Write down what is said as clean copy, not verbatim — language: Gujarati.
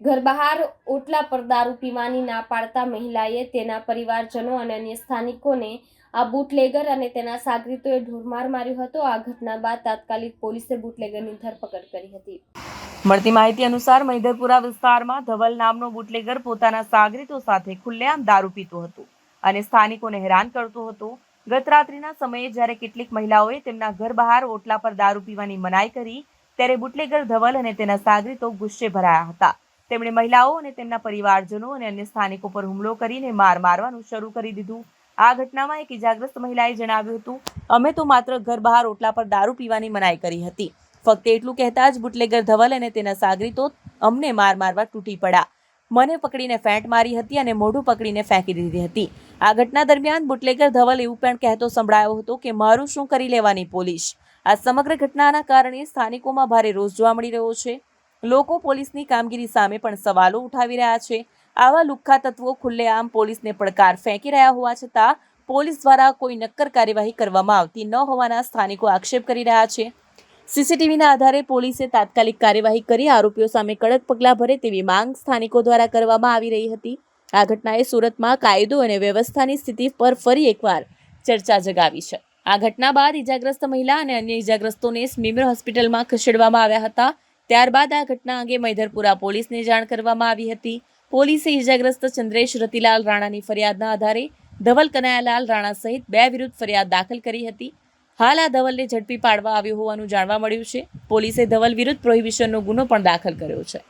ઘર બહાર ઓટલા પર દારૂ પીવાની ના પાડતા મહિલાએ તેના પરિવારજનો અને અન્ય સ્થાનિકોને આ બુટલેગર અને તેના સાગરીતોએ ઢોરમાર માર્યો હતો। આ ઘટના બાદ તાત્કાલિક પોલીસે બુટલેગરની ધરપકડ કરી હતી। મળતી માહિતી અનુસાર મહિધરપુરા વિસ્તારમાં ધવલ નામનો બુટલેગર પોતાના સાગરીતો સાથે ખુલ્લેઆમ દારૂ પીતો હતો અને સ્થાનિકોને હેરાન કરતો હતો। ગત રાત્રિના સમયે જ્યારે કેટલીક મહિલાઓએ તેમના ઘર બહાર ઓટલા પર દારૂ પીવાની મનાઈ કરી ત્યારે બુટલેગર ધવલ અને તેના સાગરીતો ગુસ્સે ભરાયા હતા। તેમણે મહિલાઓ અને તેમના પરિવારજનો અને અન્ય સ્થાનિકો પર હુમલો કરીને માર મારવાનું શરૂ કરી દીધું। આ ઘટનામાં એક ઇજાગ્રસ્ત મહિલાએ જણાવ્યું હતું, અમે તો માત્ર ઘર બહાર ઓટલા પર દારૂ પીવાની મનાઈ કરી હતી। ફક્ત એટલું કહેતા જ બુટલેગર ધવલ અને તેના સાગરીતો અમને મારવા તૂટી પડ્યા, મને પકડીને ફેંટ મારી હતી અને મોઢું પકડીને ફેંકી દીધી હતી। આ ઘટના દરમિયાન બુટલેગર ધવલ એવું પણ કહેતો સંભળાયો હતો કે મારું શું કરી લેવાની પોલીસ। આ સમગ્ર ઘટનાના કારણે સ્થાનિકોમાં ભારે રોષ જોવા મળી રહ્યો છે। લોકો પોલીસની કામગીરી સામે પણ સવાલો ઉઠાવી રહ્યા છે। આવા લુખ્ખા તત્વો ખુલ્લેઆમ પોલીસને પડકાર ફેંકી રહ્યા હોવા છતાં પોલીસ દ્વારા કોઈ નક્કર કાર્યવાહી કરવામાં આવતી ન હોવાના સ્થાનિકો આક્ષેપ કરી રહ્યા છે। સીસીટીવીના આધારે પોલીસે તાત્કાલિક કાર્યવાહી કરી આરોપીઓ સામે કડક પગલાં ભરે તેવી માંગ સ્થાનિકો દ્વારા કરવામાં આવી રહી હતી। આ ઘટનાએ સુરતમાં કાયદો અને વ્યવસ્થાની સ્થિતિ પર ફરી એકવાર ચર્ચા જગાવી છે। આ ઘટના બાદ ઇજાગ્રસ્ત મહિલા અને અન્ય ઇજાગ્રસ્તોને સ્મીમેર હોસ્પિટલમાં ખસેડવામાં આવ્યા હતા। ત્યારબાદ આ ઘટના અંગે મહિધરપુરા પોલીસને જાણ કરવામાં આવી હતી। પોલીસે ઇજાગ્રસ્ત ચંદ્રેશ રતિલાલ રાણાની ફરિયાદના આધારે ધવલ કનૈયાલાલ રાણા સહિત 2 વિરુદ્ધ ફરિયાદ દાખલ કરી હતી। હાલ આ ધવલને ઝડપી પાડવા આવ્યો હોવાનું જાણવા મળ્યું છે। પોલીસે ધવલ વિરુદ્ધ પ્રોહિબિશનનો ગુનો પણ દાખલ કર્યો છે।